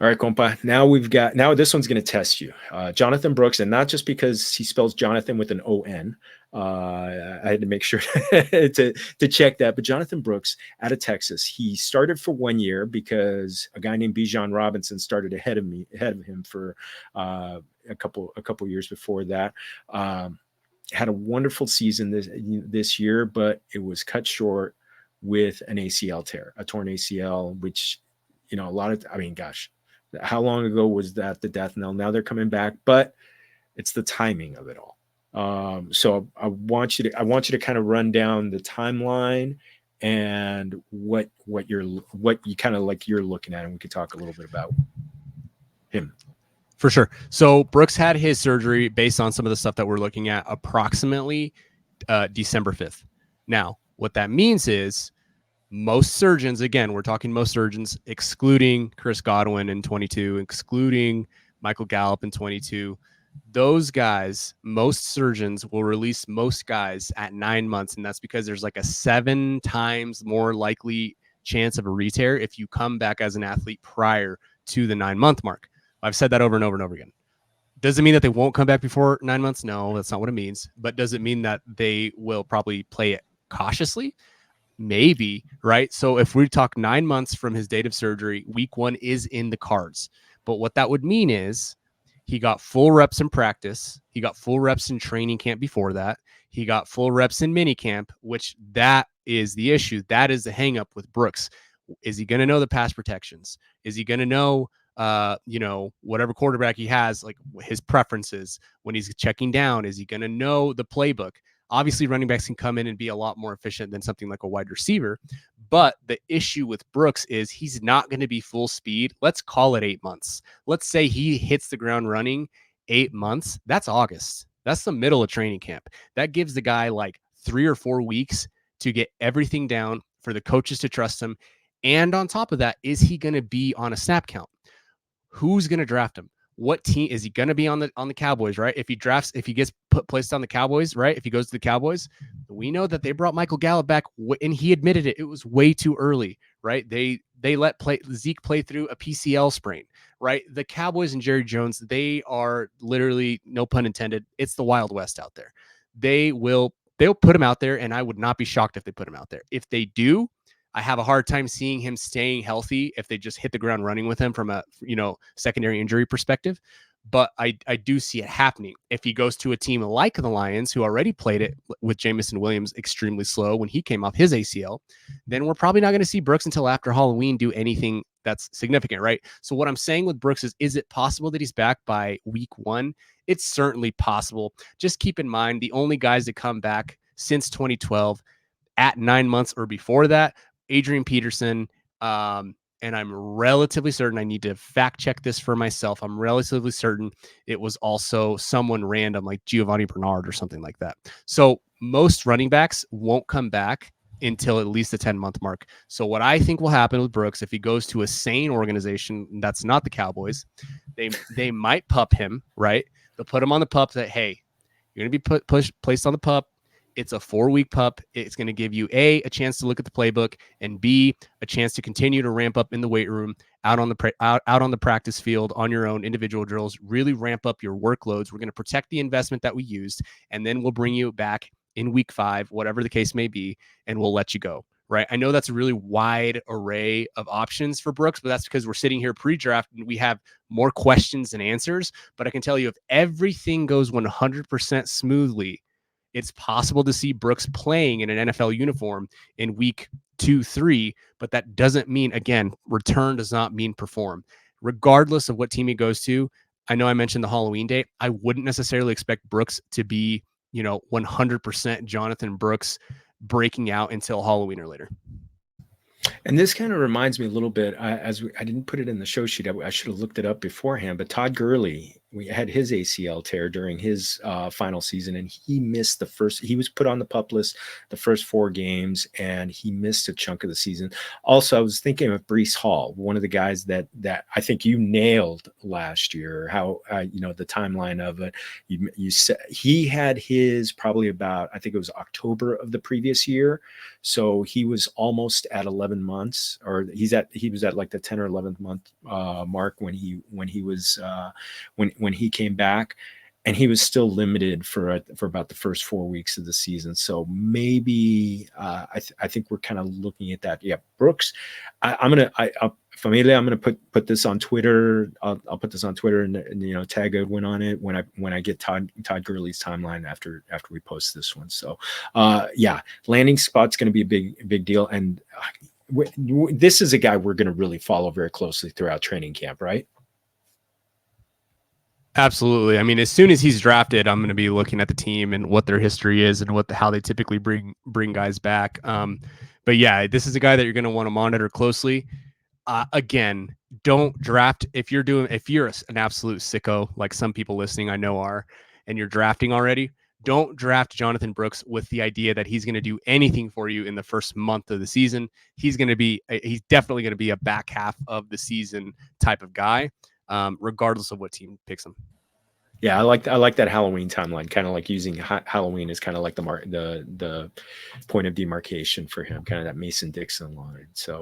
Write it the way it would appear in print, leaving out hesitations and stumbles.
All right, compa. Now this one's going to test you. Jonathon Brooks, and not just because he spells Jonathan with an O-N. I had to make sure to check that. But Jonathon Brooks out of Texas, he started for 1 year because a guy named Bijan Robinson started ahead of him for a couple years before that. Had a wonderful season this year, but it was cut short with an ACL tear, a torn ACL, which, gosh, how long ago was that the death knell? Now they're coming back, but it's the timing of it all. So I want you to kind of run down the timeline and what you kind of like you're looking at, and we could talk a little bit about him. For sure. So Brooks had his surgery based on some of the stuff that we're looking at approximately December 5th. Now, what that means is most surgeons, again, we're talking most surgeons, excluding Chris Godwin in 22, excluding Michael Gallup in 22, those guys, most surgeons will release most guys at 9 months. And that's because there's like a 7 times more likely chance of a re-tear if you come back as an athlete prior to the 9-month mark. I've said that over and over and over again. Does it mean that they won't come back before 9 months? No, that's not what it means. But does it mean that they will probably play it cautiously? Maybe, right? So if we talk 9 months from his date of surgery, week 1 is in the cards. But what that would mean is he got full reps in practice. He got full reps in training camp before that. He got full reps in mini camp, which that is the issue. That is the hang up with Brooks. Is he going to know the pass protections? Is he going to know whatever quarterback he has, like his preferences when he's checking down? Is he going to know the playbook? Obviously, running backs can come in and be a lot more efficient than something like a wide receiver. But the issue with Brooks is he's not going to be full speed. Let's call it 8 months. Let's say he hits the ground running 8 months. That's August. That's the middle of training camp. That gives the guy like 3 or 4 weeks to get everything down, for the coaches to trust him. And on top of that, is he going to be on a snap count? Who's going to draft him? What team is he going to be on the Cowboys, right? If he gets placed on the Cowboys, right? If he goes to the Cowboys, we know that they brought Michael Gallup back, and he admitted it. It was way too early, right? They let Zeke play through a PCL sprain, right? The Cowboys and Jerry Jones, they are literally, no pun intended, it's the Wild West out there. They'll put him out there, and I would not be shocked if they put him out there. If they do, I have a hard time seeing him staying healthy if they just hit the ground running with him from a secondary injury perspective. But I do see it happening. If he goes to a team like the Lions, who already played it with Jamison Williams extremely slow when he came off his ACL, then we're probably not going to see Brooks until after Halloween do anything that's significant, right? So what I'm saying with Brooks is it possible that he's back by week 1? It's certainly possible. Just keep in mind, the only guys that come back since 2012 at 9 months or before that, Adrian Peterson, and I'm relatively certain, I need to fact check this for myself, I'm relatively certain it was also someone random like Giovanni Bernard or something like that. So most running backs won't come back until at least the 10-month mark. So what I think will happen with Brooks, if he goes to a sane organization that's not the Cowboys, they might pup him, right? They'll put him on the pup that, hey, you're going to be placed on the pup. It's a 4-week pup. It's going to give you a chance to look at the playbook, and B, a chance to continue to ramp up in the weight room, out on the practice field, on your own individual drills, really ramp up your workloads. We're going to protect the investment that we used, and then we'll bring you back in week 5, whatever the case may be, and we'll let you go. Right. I know that's a really wide array of options for Brooks, but that's because we're sitting here pre-draft and we have more questions than answers. But I can tell you, if everything goes 100% smoothly, it's possible to see Brooks playing in an NFL uniform in week 2, 3, but that doesn't mean, again, return does not mean perform. Regardless of what team he goes to, I know I mentioned the Halloween date. I wouldn't necessarily expect Brooks to be, 100% Jonathon Brooks breaking out until Halloween or later. And this kind of reminds me a little bit, I didn't put it in the show sheet. I should have looked it up beforehand, but Todd Gurley we had his ACL tear during his final season, and he missed the first. He was put on the PUP list the first 4 games, and he missed a chunk of the season. Also, I was thinking of Breece Hall, one of the guys that I think you nailed last year. How the timeline of it. You said he had his probably about, I think it was October of the previous year, so he was almost at 11 months, or he was at like the 10 or 11th month mark when he was when he came back, and he was still limited for about the first 4 weeks of the season. So maybe I think we're kind of looking at that. Yeah, Brooks. I'm gonna put this on Twitter. I'll put this on Twitter and tag Edwin on it when I get Todd Gurley's timeline after we post this one. So yeah, landing spot's going to be a big deal, and this is a guy we're going to really follow very closely throughout training camp, right? Absolutely. I mean, as soon as he's drafted, I'm going to be looking at the team and what their history is and how they typically bring guys back. But yeah, this is a guy that you're going to want to monitor closely. Again, don't draft if you're an absolute sicko, like some people listening I know are, and you're drafting already. Don't draft Jonathon Brooks with the idea that he's going to do anything for you in the first month of the season. He's definitely going to be a back half of the season type of guy. Regardless of what team picks him. Yeah, I like that Halloween timeline, kind of like using Halloween as kind of like the point of demarcation for him, kind of that Mason-Dixon line. So